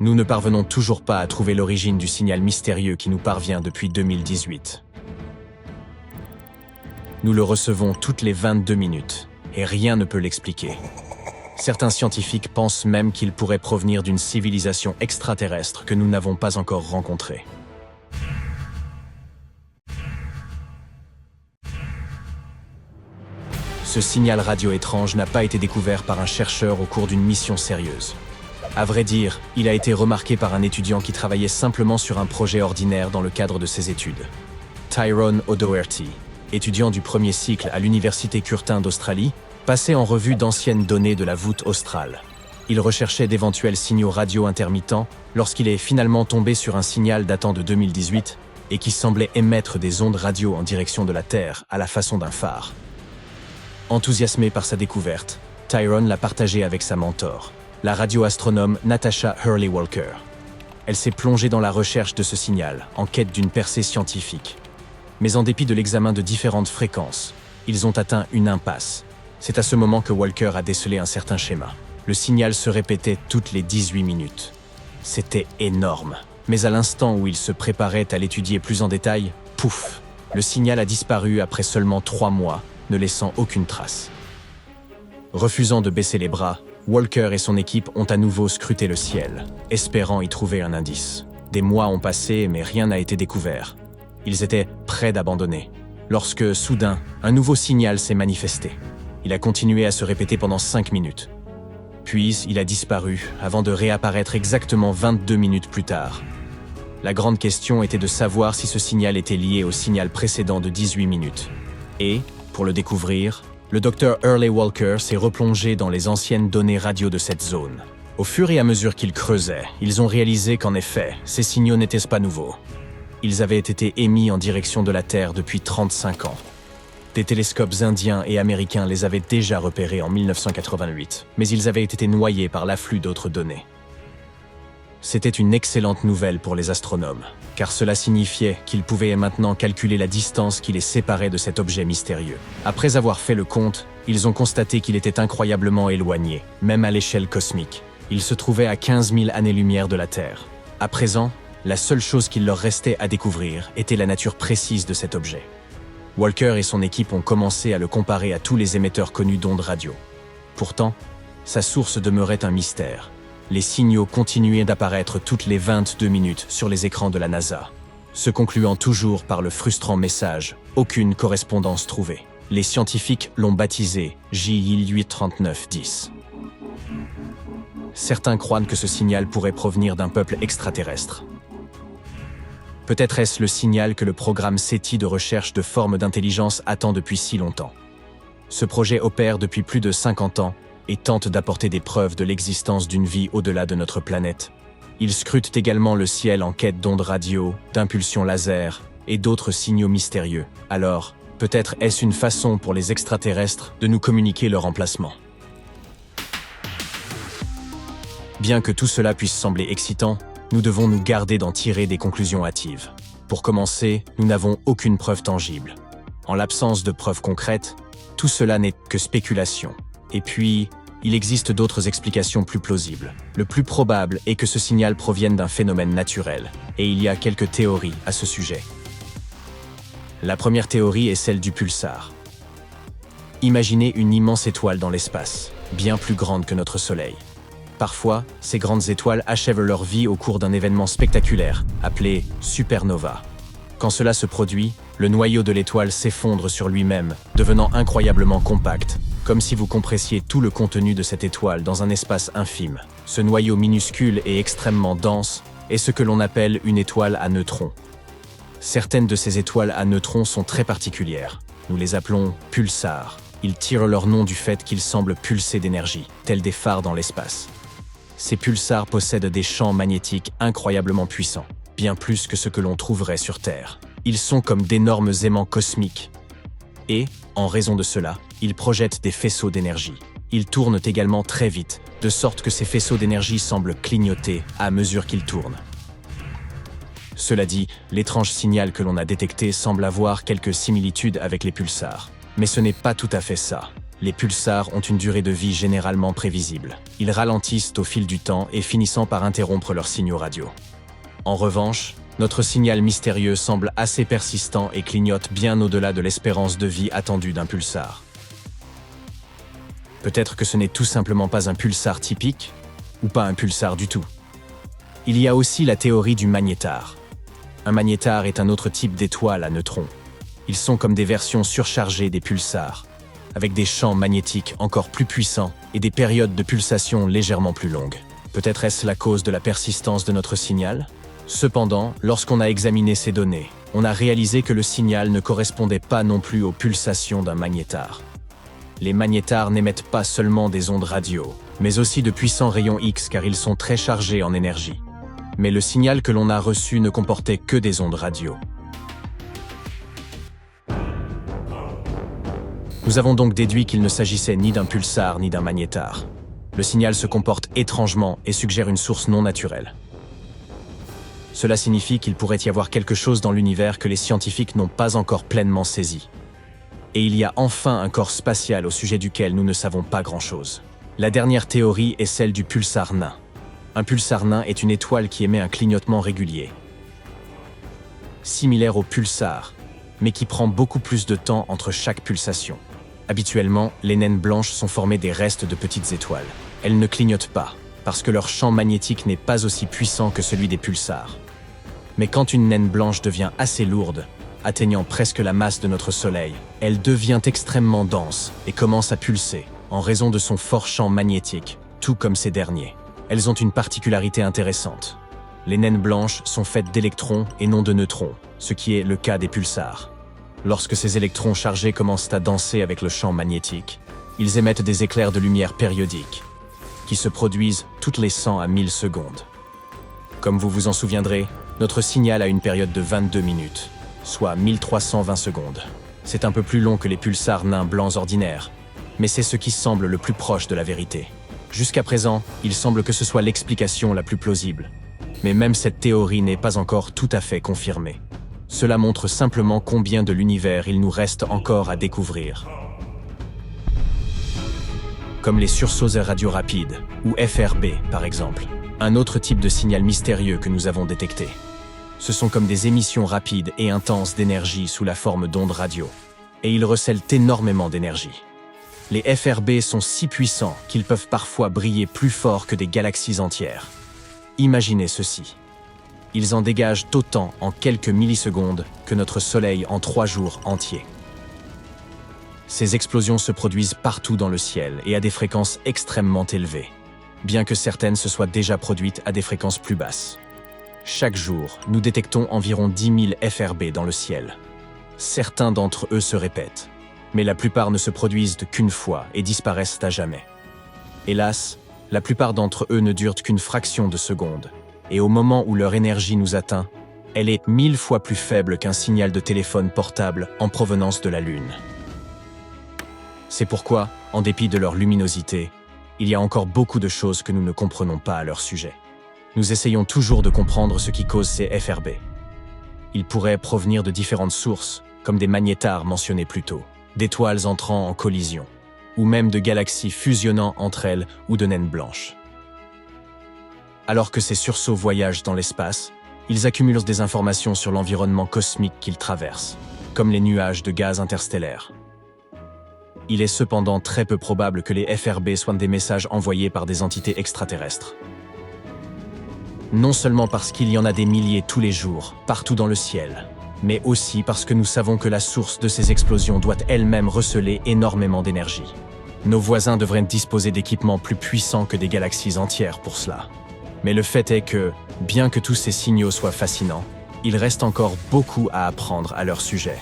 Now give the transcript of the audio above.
Nous ne parvenons toujours pas à trouver l'origine du signal mystérieux qui nous parvient depuis 2018. Nous le recevons toutes les 22 minutes, et rien ne peut l'expliquer. Certains scientifiques pensent même qu'il pourrait provenir d'une civilisation extraterrestre que nous n'avons pas encore rencontrée. Ce signal radio étrange n'a pas été découvert par un chercheur au cours d'une mission sérieuse. À vrai dire, il a été remarqué par un étudiant qui travaillait simplement sur un projet ordinaire dans le cadre de ses études. Tyrone O'Doherty, étudiant du premier cycle à l'Université Curtin d'Australie, passait en revue d'anciennes données de la voûte australe. Il recherchait d'éventuels signaux radio intermittents lorsqu'il est finalement tombé sur un signal datant de 2018 et qui semblait émettre des ondes radio en direction de la Terre à la façon d'un phare. Enthousiasmé par sa découverte, Tyrone l'a partagé avec sa mentor, la radioastronome Natasha Hurley-Walker. Elle s'est plongée dans la recherche de ce signal, en quête d'une percée scientifique. Mais en dépit de l'examen de différentes fréquences, ils ont atteint une impasse. C'est à ce moment que Walker a décelé un certain schéma. Le signal se répétait toutes les 18 minutes. C'était énorme. Mais à l'instant où il se préparait à l'étudier plus en détail, pouf, le signal a disparu après seulement 3 mois, ne laissant aucune trace. Refusant de baisser les bras, Walker et son équipe ont à nouveau scruté le ciel, espérant y trouver un indice. Des mois ont passé, mais rien n'a été découvert. Ils étaient près d'abandonner, lorsque, soudain, un nouveau signal s'est manifesté. Il a continué à se répéter pendant 5 minutes. Puis, il a disparu, avant de réapparaître exactement 22 minutes plus tard. La grande question était de savoir si ce signal était lié au signal précédent de 18 minutes. Et, pour le découvrir, le Dr Hurley-Walker s'est replongé dans les anciennes données radio de cette zone. Au fur et à mesure qu'ils creusaient, ils ont réalisé qu'en effet, ces signaux n'étaient pas nouveaux. Ils avaient été émis en direction de la Terre depuis 35 ans. Des télescopes indiens et américains les avaient déjà repérés en 1988, mais ils avaient été noyés par l'afflux d'autres données. C'était une excellente nouvelle pour les astronomes, car cela signifiait qu'ils pouvaient maintenant calculer la distance qui les séparait de cet objet mystérieux. Après avoir fait le compte, ils ont constaté qu'il était incroyablement éloigné, même à l'échelle cosmique. Il se trouvait à 15 000 années-lumière de la Terre. À présent, la seule chose qu'il leur restait à découvrir était la nature précise de cet objet. Walker et son équipe ont commencé à le comparer à tous les émetteurs connus d'ondes radio. Pourtant, sa source demeurait un mystère. Les signaux continuaient d'apparaître toutes les 22 minutes sur les écrans de la NASA, se concluant toujours par le frustrant message « Aucune correspondance trouvée ». Les scientifiques l'ont baptisé JI-83910. Certains croient que ce signal pourrait provenir d'un peuple extraterrestre. Peut-être est-ce le signal que le programme SETI de recherche de formes d'intelligence attend depuis si longtemps. Ce projet opère depuis plus de 50 ans et tente d'apporter des preuves de l'existence d'une vie au-delà de notre planète. Ils scrutent également le ciel en quête d'ondes radio, d'impulsions laser et d'autres signaux mystérieux. Alors, peut-être est-ce une façon pour les extraterrestres de nous communiquer leur emplacement. Bien que tout cela puisse sembler excitant, nous devons nous garder d'en tirer des conclusions hâtives. Pour commencer, nous n'avons aucune preuve tangible. En l'absence de preuves concrètes, tout cela n'est que spéculation. Et puis, il existe d'autres explications plus plausibles. Le plus probable est que ce signal provienne d'un phénomène naturel, et il y a quelques théories à ce sujet. La première théorie est celle du pulsar. Imaginez une immense étoile dans l'espace, bien plus grande que notre Soleil. Parfois, ces grandes étoiles achèvent leur vie au cours d'un événement spectaculaire, appelé supernova. Quand cela se produit, le noyau de l'étoile s'effondre sur lui-même, devenant incroyablement compact, comme si vous compressiez tout le contenu de cette étoile dans un espace infime. Ce noyau minuscule et extrêmement dense est ce que l'on appelle une étoile à neutrons. Certaines de ces étoiles à neutrons sont très particulières. Nous les appelons pulsars. Ils tirent leur nom du fait qu'ils semblent pulser d'énergie, tels des phares dans l'espace. Ces pulsars possèdent des champs magnétiques incroyablement puissants, bien plus que ce que l'on trouverait sur Terre. Ils sont comme d'énormes aimants cosmiques. Et, en raison de cela, ils projettent des faisceaux d'énergie. Ils tournent également très vite, de sorte que ces faisceaux d'énergie semblent clignoter à mesure qu'ils tournent. Cela dit, l'étrange signal que l'on a détecté semble avoir quelques similitudes avec les pulsars. Mais ce n'est pas tout à fait ça. Les pulsars ont une durée de vie généralement prévisible. Ils ralentissent au fil du temps et finissant par interrompre leurs signaux radio. En revanche, notre signal mystérieux semble assez persistant et clignote bien au-delà de l'espérance de vie attendue d'un pulsar. Peut-être que ce n'est tout simplement pas un pulsar typique, ou pas un pulsar du tout. Il y a aussi la théorie du magnétar. Un magnétar est un autre type d'étoile à neutrons. Ils sont comme des versions surchargées des pulsars, avec des champs magnétiques encore plus puissants et des périodes de pulsation légèrement plus longues. Peut-être est-ce la cause de la persistance de notre signal ? Cependant, lorsqu'on a examiné ces données, on a réalisé que le signal ne correspondait pas non plus aux pulsations d'un magnétar. Les magnétars n'émettent pas seulement des ondes radio, mais aussi de puissants rayons X car ils sont très chargés en énergie. Mais le signal que l'on a reçu ne comportait que des ondes radio. Nous avons donc déduit qu'il ne s'agissait ni d'un pulsar ni d'un magnétar. Le signal se comporte étrangement et suggère une source non naturelle. Cela signifie qu'il pourrait y avoir quelque chose dans l'univers que les scientifiques n'ont pas encore pleinement saisi. Et il y a enfin un corps spatial au sujet duquel nous ne savons pas grand-chose. La dernière théorie est celle du pulsar nain. Un pulsar nain est une étoile qui émet un clignotement régulier, similaire au pulsar, mais qui prend beaucoup plus de temps entre chaque pulsation. Habituellement, les naines blanches sont formées des restes de petites étoiles. Elles ne clignotent pas, parce que leur champ magnétique n'est pas aussi puissant que celui des pulsars. Mais quand une naine blanche devient assez lourde, atteignant presque la masse de notre Soleil, elle devient extrêmement dense et commence à pulser, en raison de son fort champ magnétique, tout comme ces derniers. Elles ont une particularité intéressante. Les naines blanches sont faites d'électrons et non de neutrons, ce qui est le cas des pulsars. Lorsque ces électrons chargés commencent à danser avec le champ magnétique, ils émettent des éclairs de lumière périodiques, qui se produisent toutes les 100 à 1000 secondes. Comme vous vous en souviendrez, notre signal a une période de 22 minutes, soit 1320 secondes. C'est un peu plus long que les pulsars nains blancs ordinaires, mais c'est ce qui semble le plus proche de la vérité. Jusqu'à présent, il semble que ce soit l'explication la plus plausible. Mais même cette théorie n'est pas encore tout à fait confirmée. Cela montre simplement combien de l'univers il nous reste encore à découvrir. Comme les sursauts radio rapides, ou FRB par exemple, un autre type de signal mystérieux que nous avons détecté. Ce sont comme des émissions rapides et intenses d'énergie sous la forme d'ondes radio, et ils recèlent énormément d'énergie. Les FRB sont si puissants qu'ils peuvent parfois briller plus fort que des galaxies entières. Imaginez ceci. Ils en dégagent autant en quelques millisecondes que notre Soleil en 3 jours entiers. Ces explosions se produisent partout dans le ciel et à des fréquences extrêmement élevées, bien que certaines se soient déjà produites à des fréquences plus basses. Chaque jour, nous détectons environ 10 000 FRB dans le ciel. Certains d'entre eux se répètent, mais la plupart ne se produisent qu'une fois et disparaissent à jamais. Hélas, la plupart d'entre eux ne durent qu'une fraction de seconde, et au moment où leur énergie nous atteint, elle est 1000 fois plus faible qu'un signal de téléphone portable en provenance de la Lune. C'est pourquoi, en dépit de leur luminosité, il y a encore beaucoup de choses que nous ne comprenons pas à leur sujet. Nous essayons toujours de comprendre ce qui cause ces FRB. Ils pourraient provenir de différentes sources, comme des magnétars mentionnés plus tôt, d'étoiles entrant en collision, ou même de galaxies fusionnant entre elles ou de naines blanches. Alors que ces sursauts voyagent dans l'espace, ils accumulent des informations sur l'environnement cosmique qu'ils traversent, comme les nuages de gaz interstellaires. Il est cependant très peu probable que les FRB soient des messages envoyés par des entités extraterrestres. Non seulement parce qu'il y en a des milliers tous les jours, partout dans le ciel, mais aussi parce que nous savons que la source de ces explosions doit elle-même receler énormément d'énergie. Nos voisins devraient disposer d'équipements plus puissants que des galaxies entières pour cela. Mais le fait est que, bien que tous ces signaux soient fascinants, il reste encore beaucoup à apprendre à leur sujet.